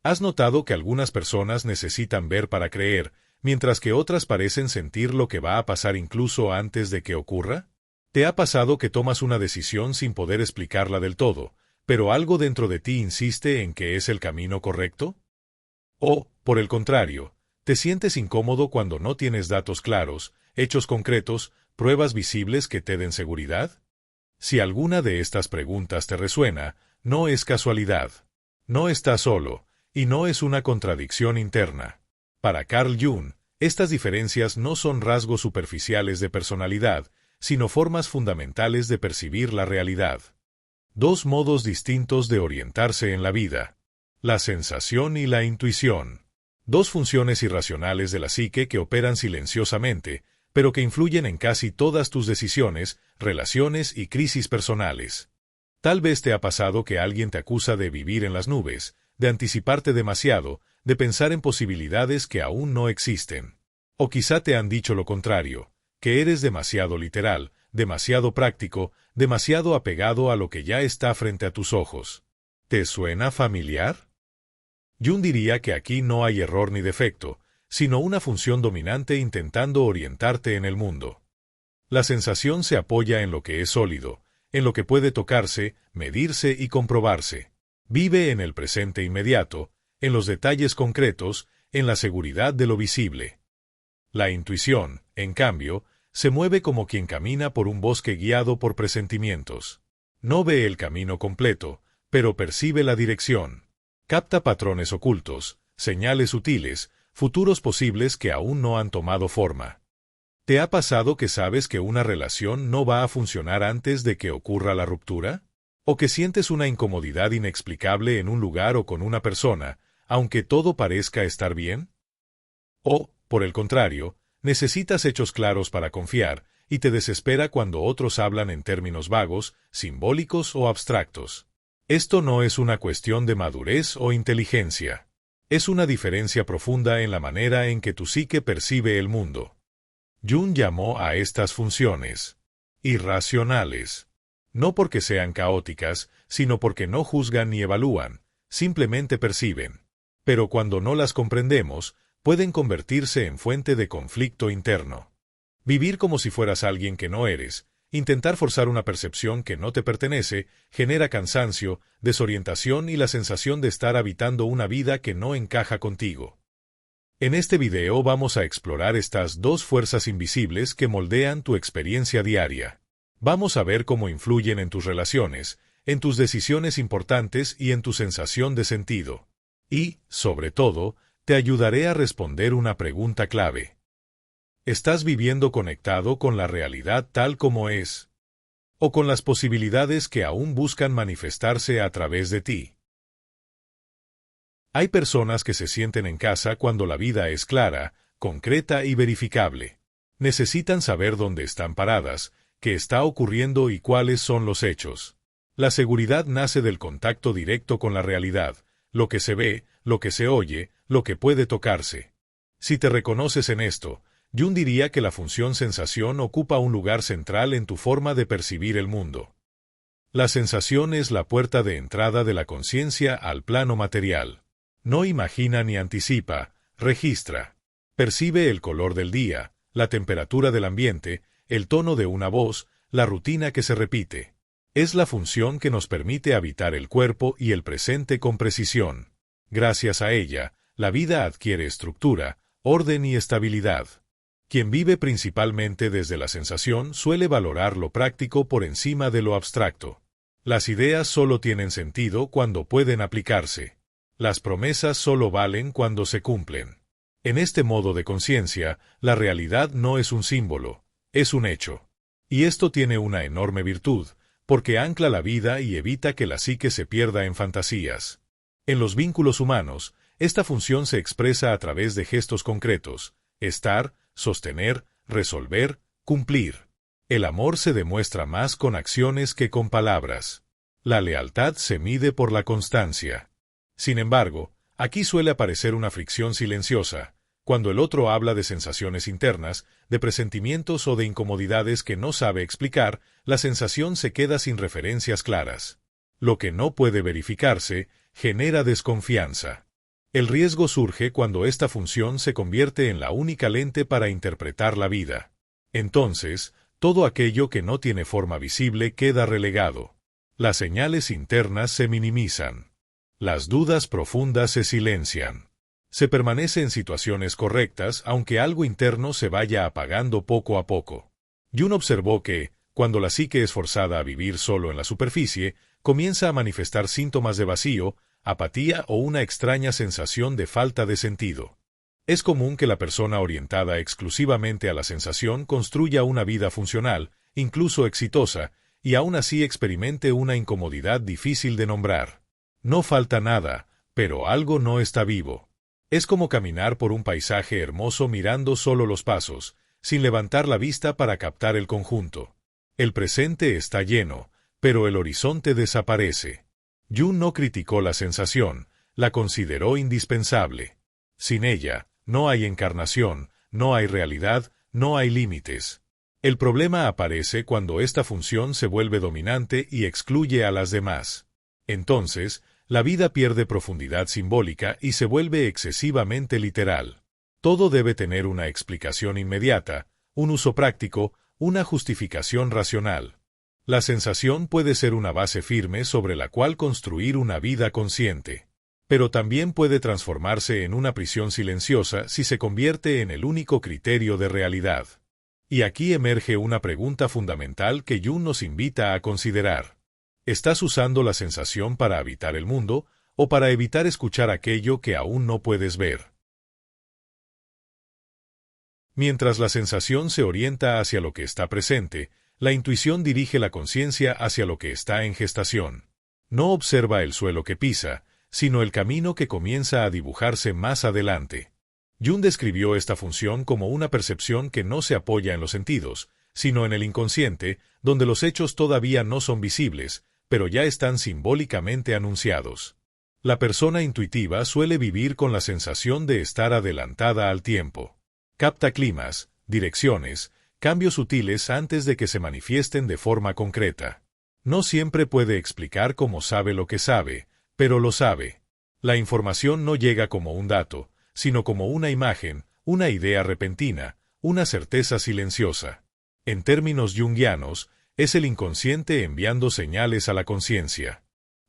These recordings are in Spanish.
¿Has notado que algunas personas necesitan ver para creer, mientras que otras parecen sentir lo que va a pasar incluso antes de que ocurra? ¿Te ha pasado que tomas una decisión sin poder explicarla del todo, pero algo dentro de ti insiste en que es el camino correcto? O, por el contrario, ¿te sientes incómodo cuando no tienes datos claros, hechos concretos, pruebas visibles que te den seguridad? Si alguna de estas preguntas te resuena, no es casualidad. No estás solo, y no es una contradicción interna. Para Carl Jung, estas diferencias no son rasgos superficiales de personalidad, sino formas fundamentales de percibir la realidad. Dos modos distintos de orientarse en la vida. La sensación y la intuición. Dos funciones irracionales de la psique que operan silenciosamente, pero que influyen en casi todas tus decisiones, relaciones y crisis personales. Tal vez te ha pasado que alguien te acusa de vivir en las nubes, de anticiparte demasiado, de pensar en posibilidades que aún no existen. O quizá te han dicho lo contrario, que eres demasiado literal, demasiado práctico, demasiado apegado a lo que ya está frente a tus ojos. ¿Te suena familiar? Jung diría que aquí no hay error ni defecto, sino una función dominante intentando orientarte en el mundo. La sensación se apoya en lo que es sólido, en lo que puede tocarse, medirse y comprobarse. Vive en el presente inmediato, en los detalles concretos, en la seguridad de lo visible. La intuición, en cambio, se mueve como quien camina por un bosque guiado por presentimientos. No ve el camino completo, pero percibe la dirección. Capta patrones ocultos, señales sutiles, futuros posibles que aún no han tomado forma. ¿Te ha pasado que sabes que una relación no va a funcionar antes de que ocurra la ruptura? ¿O que sientes una incomodidad inexplicable en un lugar o con una persona, aunque todo parezca estar bien? O, por el contrario, necesitas hechos claros para confiar, y te desespera cuando otros hablan en términos vagos, simbólicos o abstractos. Esto no es una cuestión de madurez o inteligencia. Es una diferencia profunda en la manera en que tu psique percibe el mundo. Jung llamó a estas funciones irracionales. No porque sean caóticas, sino porque no juzgan ni evalúan, simplemente perciben. Pero cuando no las comprendemos, pueden convertirse en fuente de conflicto interno. Vivir como si fueras alguien que no eres, intentar forzar una percepción que no te pertenece, genera cansancio, desorientación y la sensación de estar habitando una vida que no encaja contigo. En este video vamos a explorar estas dos fuerzas invisibles que moldean tu experiencia diaria. Vamos a ver cómo influyen en tus relaciones, en tus decisiones importantes y en tu sensación de sentido. Y, sobre todo, te ayudaré a responder una pregunta clave. ¿Estás viviendo conectado con la realidad tal como es? ¿O con las posibilidades que aún buscan manifestarse a través de ti? Hay personas que se sienten en casa cuando la vida es clara, concreta y verificable. Necesitan saber dónde están paradas, qué está ocurriendo y cuáles son los hechos. La seguridad nace del contacto directo con la realidad, lo que se ve, lo que se oye, lo que puede tocarse. Si te reconoces en esto, Jung diría que la función sensación ocupa un lugar central en tu forma de percibir el mundo. La sensación es la puerta de entrada de la conciencia al plano material. No imagina ni anticipa, registra. Percibe el color del día, la temperatura del ambiente, el tono de una voz, la rutina que se repite. Es la función que nos permite habitar el cuerpo y el presente con precisión. Gracias a ella, la vida adquiere estructura, orden y estabilidad. Quien vive principalmente desde la sensación suele valorar lo práctico por encima de lo abstracto. Las ideas solo tienen sentido cuando pueden aplicarse. Las promesas solo valen cuando se cumplen. En este modo de conciencia, la realidad no es un símbolo, es un hecho. Y esto tiene una enorme virtud, porque ancla la vida y evita que la psique se pierda en fantasías. En los vínculos humanos, esta función se expresa a través de gestos concretos: estar, sostener, resolver, cumplir. El amor se demuestra más con acciones que con palabras. La lealtad se mide por la constancia. Sin embargo, aquí suele aparecer una fricción silenciosa, cuando el otro habla de sensaciones internas, de presentimientos o de incomodidades que no sabe explicar, la sensación se queda sin referencias claras. Lo que no puede verificarse genera desconfianza. El riesgo surge cuando esta función se convierte en la única lente para interpretar la vida. Entonces, todo aquello que no tiene forma visible queda relegado. Las señales internas se minimizan. Las dudas profundas se silencian. Se permanece en situaciones correctas aunque algo interno se vaya apagando poco a poco. Jung observó que, cuando la psique es forzada a vivir solo en la superficie, comienza a manifestar síntomas de vacío, apatía o una extraña sensación de falta de sentido. Es común que la persona orientada exclusivamente a la sensación construya una vida funcional, incluso exitosa, y aún así experimente una incomodidad difícil de nombrar. No falta nada, pero algo no está vivo. Es como caminar por un paisaje hermoso mirando solo los pasos, sin levantar la vista para captar el conjunto. El presente está lleno, pero el horizonte desaparece. Jung no criticó la sensación, la consideró indispensable. Sin ella, no hay encarnación, no hay realidad, no hay límites. El problema aparece cuando esta función se vuelve dominante y excluye a las demás. Entonces, la vida pierde profundidad simbólica y se vuelve excesivamente literal. Todo debe tener una explicación inmediata, un uso práctico, una justificación racional. La sensación puede ser una base firme sobre la cual construir una vida consciente. Pero también puede transformarse en una prisión silenciosa si se convierte en el único criterio de realidad. Y aquí emerge una pregunta fundamental que Jung nos invita a considerar. ¿Estás usando la sensación para habitar el mundo o para evitar escuchar aquello que aún no puedes ver? Mientras la sensación se orienta hacia lo que está presente, la intuición dirige la conciencia hacia lo que está en gestación. No observa el suelo que pisa, sino el camino que comienza a dibujarse más adelante. Jung describió esta función como una percepción que no se apoya en los sentidos, sino en el inconsciente, donde los hechos todavía no son visibles, pero ya están simbólicamente anunciados. La persona intuitiva suele vivir con la sensación de estar adelantada al tiempo. Capta climas, direcciones, cambios sutiles antes de que se manifiesten de forma concreta. No siempre puede explicar cómo sabe lo que sabe, pero lo sabe. La información no llega como un dato, sino como una imagen, una idea repentina, una certeza silenciosa. En términos junguianos, es el inconsciente enviando señales a la conciencia.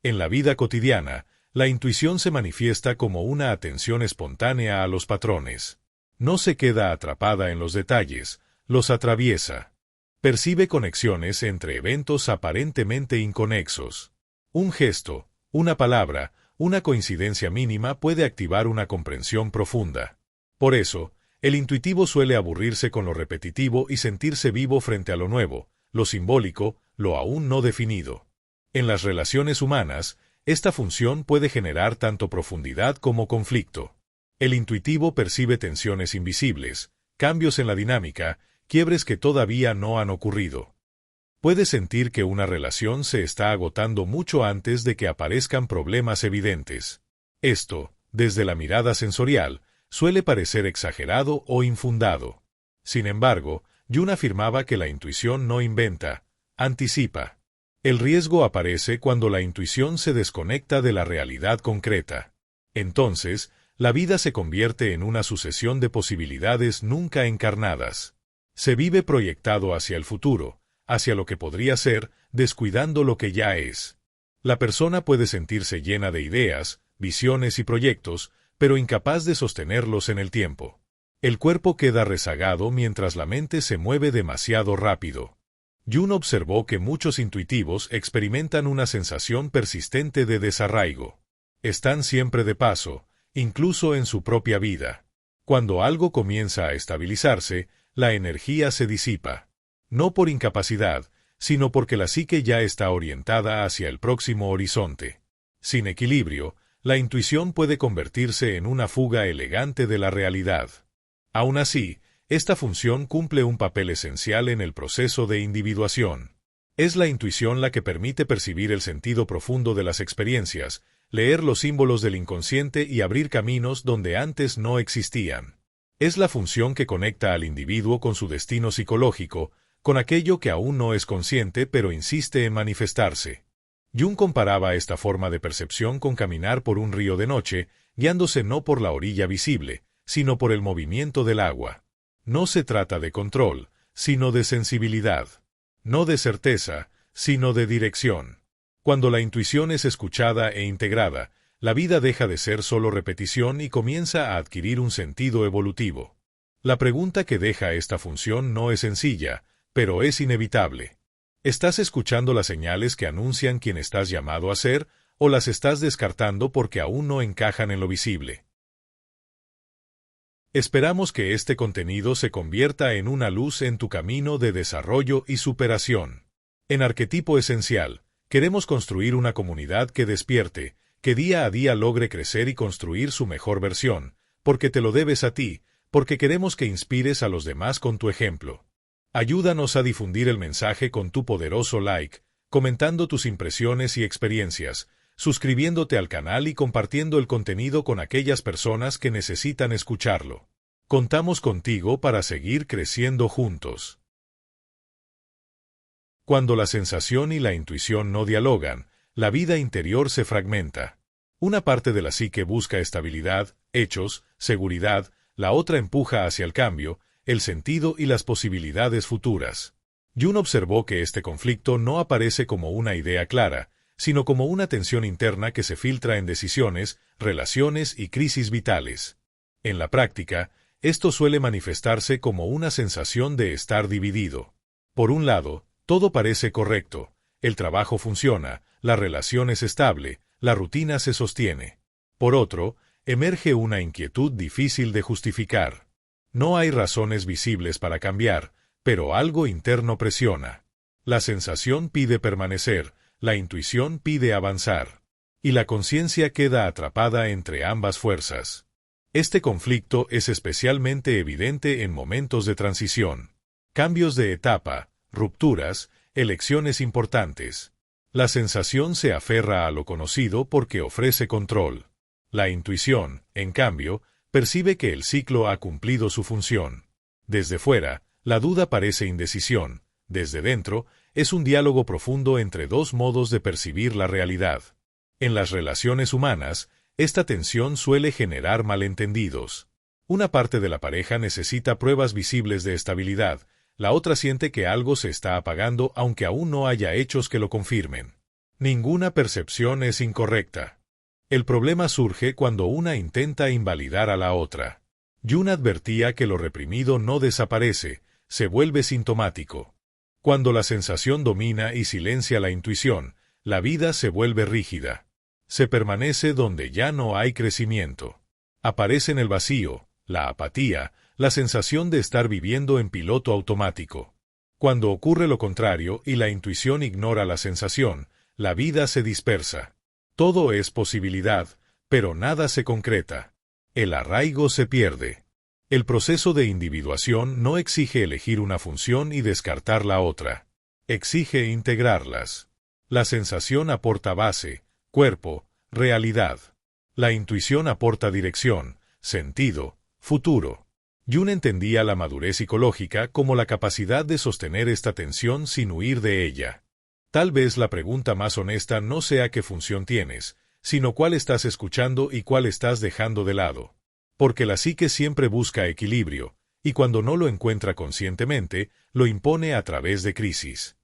En la vida cotidiana, la intuición se manifiesta como una atención espontánea a los patrones. No se queda atrapada en los detalles, los atraviesa. Percibe conexiones entre eventos aparentemente inconexos. Un gesto, una palabra, una coincidencia mínima puede activar una comprensión profunda. Por eso, el intuitivo suele aburrirse con lo repetitivo y sentirse vivo frente a lo nuevo, lo simbólico, lo aún no definido. En las relaciones humanas, esta función puede generar tanto profundidad como conflicto. El intuitivo percibe tensiones invisibles, cambios en la dinámica, quiebres que todavía no han ocurrido. Puede sentir que una relación se está agotando mucho antes de que aparezcan problemas evidentes. Esto, desde la mirada sensorial, suele parecer exagerado o infundado. Sin embargo, Jung afirmaba que la intuición no inventa, anticipa. El riesgo aparece cuando la intuición se desconecta de la realidad concreta. Entonces, la vida se convierte en una sucesión de posibilidades nunca encarnadas. Se vive proyectado hacia el futuro, hacia lo que podría ser, descuidando lo que ya es. La persona puede sentirse llena de ideas, visiones y proyectos, pero incapaz de sostenerlos en el tiempo. El cuerpo queda rezagado mientras la mente se mueve demasiado rápido. Jung observó que muchos intuitivos experimentan una sensación persistente de desarraigo. Están siempre de paso, incluso en su propia vida. Cuando algo comienza a estabilizarse, la energía se disipa. No por incapacidad, sino porque la psique ya está orientada hacia el próximo horizonte. Sin equilibrio, la intuición puede convertirse en una fuga elegante de la realidad. Aún así, esta función cumple un papel esencial en el proceso de individuación. Es la intuición la que permite percibir el sentido profundo de las experiencias, leer los símbolos del inconsciente y abrir caminos donde antes no existían. Es la función que conecta al individuo con su destino psicológico, con aquello que aún no es consciente pero insiste en manifestarse. Jung comparaba esta forma de percepción con caminar por un río de noche, guiándose no por la orilla visible, sino por el movimiento del agua. No se trata de control, sino de sensibilidad. No de certeza, sino de dirección. Cuando la intuición es escuchada e integrada, la vida deja de ser solo repetición y comienza a adquirir un sentido evolutivo. La pregunta que deja esta función no es sencilla, pero es inevitable. ¿Estás escuchando las señales que anuncian quién estás llamado a ser, o las estás descartando porque aún no encajan en lo visible? Esperamos que este contenido se convierta en una luz en tu camino de desarrollo y superación. En Arquetipo Esencial, queremos construir una comunidad que despierte, que día a día logre crecer y construir su mejor versión, porque te lo debes a ti, porque queremos que inspires a los demás con tu ejemplo. Ayúdanos a difundir el mensaje con tu poderoso like, comentando tus impresiones y experiencias, suscribiéndote al canal y compartiendo el contenido con aquellas personas que necesitan escucharlo. Contamos contigo para seguir creciendo juntos. Cuando la sensación y la intuición no dialogan, la vida interior se fragmenta. Una parte de la psique busca estabilidad, hechos, seguridad, la otra empuja hacia el cambio, el sentido y las posibilidades futuras. Jung observó que este conflicto no aparece como una idea clara, sino como una tensión interna que se filtra en decisiones, relaciones y crisis vitales. En la práctica, esto suele manifestarse como una sensación de estar dividido. Por un lado, todo parece correcto, el trabajo funciona, la relación es estable, la rutina se sostiene. Por otro, emerge una inquietud difícil de justificar. No hay razones visibles para cambiar, pero algo interno presiona. La sensación pide permanecer, la intuición pide avanzar. Y la conciencia queda atrapada entre ambas fuerzas. Este conflicto es especialmente evidente en momentos de transición. Cambios de etapa, rupturas, elecciones importantes. La sensación se aferra a lo conocido porque ofrece control. La intuición, en cambio, percibe que el ciclo ha cumplido su función. Desde fuera, la duda parece indecisión. Desde dentro, es un diálogo profundo entre dos modos de percibir la realidad. En las relaciones humanas, esta tensión suele generar malentendidos. Una parte de la pareja necesita pruebas visibles de estabilidad, la otra siente que algo se está apagando aunque aún no haya hechos que lo confirmen. Ninguna percepción es incorrecta. El problema surge cuando una intenta invalidar a la otra. Jung advertía que lo reprimido no desaparece, se vuelve sintomático. Cuando la sensación domina y silencia la intuición, la vida se vuelve rígida. Se permanece donde ya no hay crecimiento. Aparecen el vacío, la apatía, la sensación de estar viviendo en piloto automático. Cuando ocurre lo contrario y la intuición ignora la sensación, la vida se dispersa. Todo es posibilidad, pero nada se concreta. El arraigo se pierde. El proceso de individuación no exige elegir una función y descartar la otra. Exige integrarlas. La sensación aporta base, cuerpo, realidad. La intuición aporta dirección, sentido, futuro. Jung entendía la madurez psicológica como la capacidad de sostener esta tensión sin huir de ella. Tal vez la pregunta más honesta no sea qué función tienes, sino cuál estás escuchando y cuál estás dejando de lado. Porque la psique siempre busca equilibrio, y cuando no lo encuentra conscientemente, lo impone a través de crisis.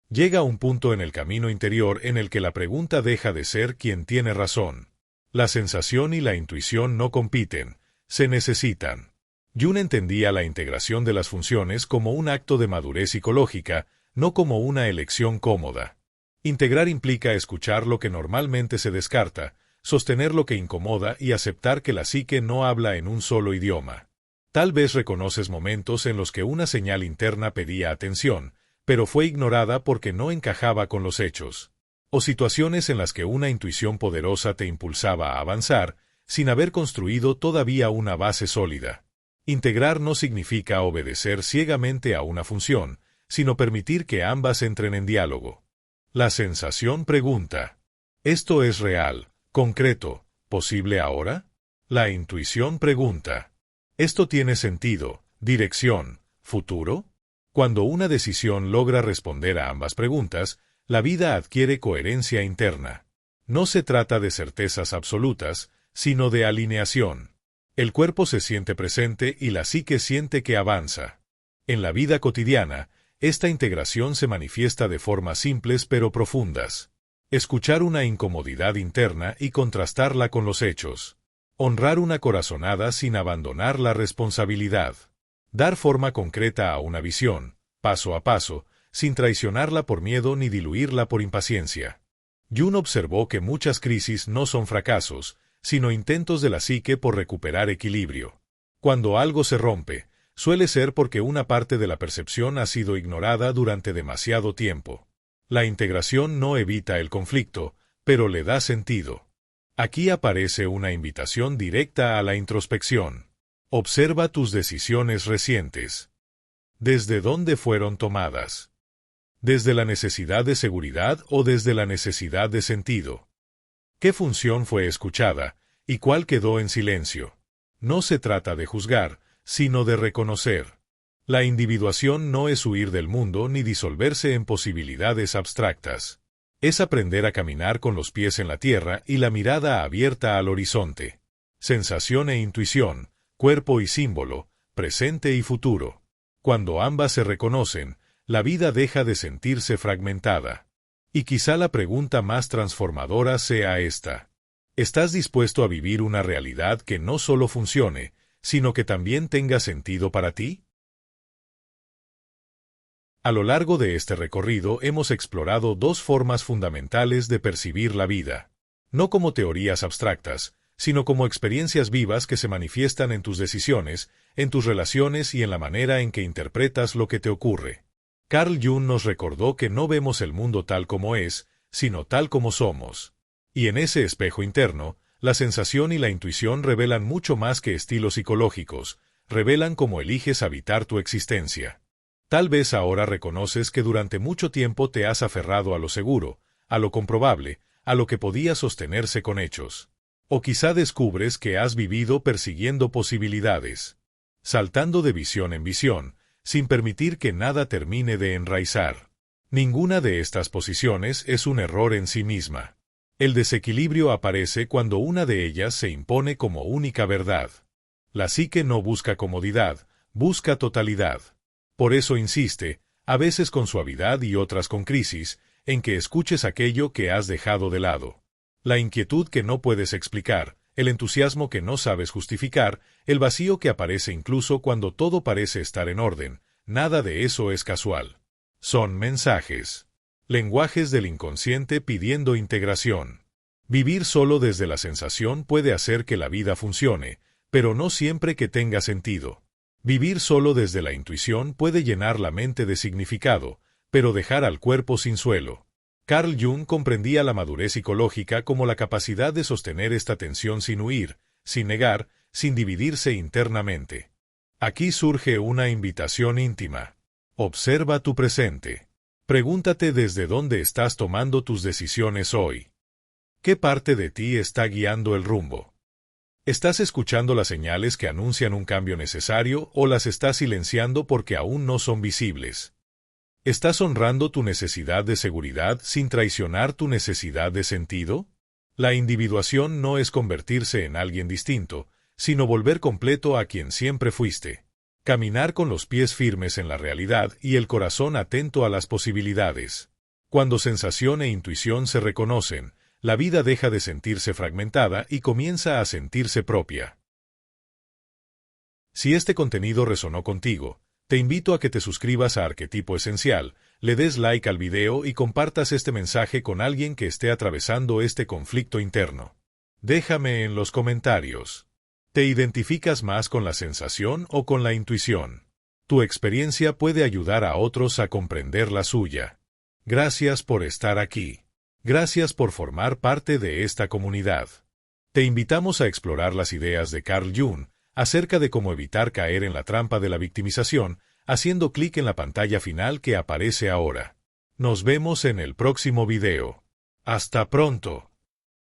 Llega un punto en el camino interior en el que la pregunta deja de ser quién tiene razón. La sensación y la intuición no compiten, se necesitan. Jung entendía la integración de las funciones como un acto de madurez psicológica, no como una elección cómoda. Integrar implica escuchar lo que normalmente se descarta, sostener lo que incomoda y aceptar que la psique no habla en un solo idioma. Tal vez reconoces momentos en los que una señal interna pedía atención, pero fue ignorada porque no encajaba con los hechos. O situaciones en las que una intuición poderosa te impulsaba a avanzar, sin haber construido todavía una base sólida. Integrar no significa obedecer ciegamente a una función, sino permitir que ambas entren en diálogo. La sensación pregunta: ¿esto es real, concreto, posible ahora? La intuición pregunta: ¿esto tiene sentido, dirección, futuro? Cuando una decisión logra responder a ambas preguntas, la vida adquiere coherencia interna. No se trata de certezas absolutas, sino de alineación. El cuerpo se siente presente y la psique siente que avanza. En la vida cotidiana, esta integración se manifiesta de formas simples pero profundas. Escuchar una incomodidad interna y contrastarla con los hechos. Honrar una corazonada sin abandonar la responsabilidad. Dar forma concreta a una visión, paso a paso, sin traicionarla por miedo ni diluirla por impaciencia. Jung observó que muchas crisis no son fracasos, sino intentos de la psique por recuperar equilibrio. Cuando algo se rompe, suele ser porque una parte de la percepción ha sido ignorada durante demasiado tiempo. La integración no evita el conflicto, pero le da sentido. Aquí aparece una invitación directa a la introspección. Observa tus decisiones recientes. ¿Desde dónde fueron tomadas? ¿Desde la necesidad de seguridad o desde la necesidad de sentido? ¿Qué función fue escuchada y cuál quedó en silencio? No se trata de juzgar, sino de reconocer. La individuación no es huir del mundo ni disolverse en posibilidades abstractas. Es aprender a caminar con los pies en la tierra y la mirada abierta al horizonte. Sensación e intuición, cuerpo y símbolo, presente y futuro. Cuando ambas se reconocen, la vida deja de sentirse fragmentada. Y quizá la pregunta más transformadora sea esta. ¿Estás dispuesto a vivir una realidad que no solo funcione, sino que también tenga sentido para ti? A lo largo de este recorrido hemos explorado dos formas fundamentales de percibir la vida. No como teorías abstractas, sino como experiencias vivas que se manifiestan en tus decisiones, en tus relaciones y en la manera en que interpretas lo que te ocurre. Carl Jung nos recordó que no vemos el mundo tal como es, sino tal como somos. Y en ese espejo interno, la sensación y la intuición revelan mucho más que estilos psicológicos, revelan cómo eliges habitar tu existencia. Tal vez ahora reconoces que durante mucho tiempo te has aferrado a lo seguro, a lo comprobable, a lo que podía sostenerse con hechos. O quizá descubres que has vivido persiguiendo posibilidades, saltando de visión en visión, sin permitir que nada termine de enraizar. Ninguna de estas posiciones es un error en sí misma. El desequilibrio aparece cuando una de ellas se impone como única verdad. La psique no busca comodidad, busca totalidad. Por eso insiste, a veces con suavidad y otras con crisis, en que escuches aquello que has dejado de lado. La inquietud que no puedes explicar, el entusiasmo que no sabes justificar, el vacío que aparece incluso cuando todo parece estar en orden, nada de eso es casual. Son mensajes. Lenguajes del inconsciente pidiendo integración. Vivir solo desde la sensación puede hacer que la vida funcione, pero no siempre que tenga sentido. Vivir solo desde la intuición puede llenar la mente de significado, pero dejar al cuerpo sin suelo. Carl Jung comprendía la madurez psicológica como la capacidad de sostener esta tensión sin huir, sin negar, sin dividirse internamente. Aquí surge una invitación íntima. Observa tu presente. Pregúntate desde dónde estás tomando tus decisiones hoy. ¿Qué parte de ti está guiando el rumbo? ¿Estás escuchando las señales que anuncian un cambio necesario o las estás silenciando porque aún no son visibles? ¿Estás honrando tu necesidad de seguridad sin traicionar tu necesidad de sentido? La individuación no es convertirse en alguien distinto, sino volver completo a quien siempre fuiste. Caminar con los pies firmes en la realidad y el corazón atento a las posibilidades. Cuando sensación e intuición se reconocen, la vida deja de sentirse fragmentada y comienza a sentirse propia. Si este contenido resonó contigo, te invito a que te suscribas a Arquetipo Esencial, le des like al video y compartas este mensaje con alguien que esté atravesando este conflicto interno. Déjame en los comentarios. ¿Te identificas más con la sensación o con la intuición? Tu experiencia puede ayudar a otros a comprender la suya. Gracias por estar aquí. Gracias por formar parte de esta comunidad. Te invitamos a explorar las ideas de Carl Jung acerca de cómo evitar caer en la trampa de la victimización, haciendo clic en la pantalla final que aparece ahora. Nos vemos en el próximo video. ¡Hasta pronto!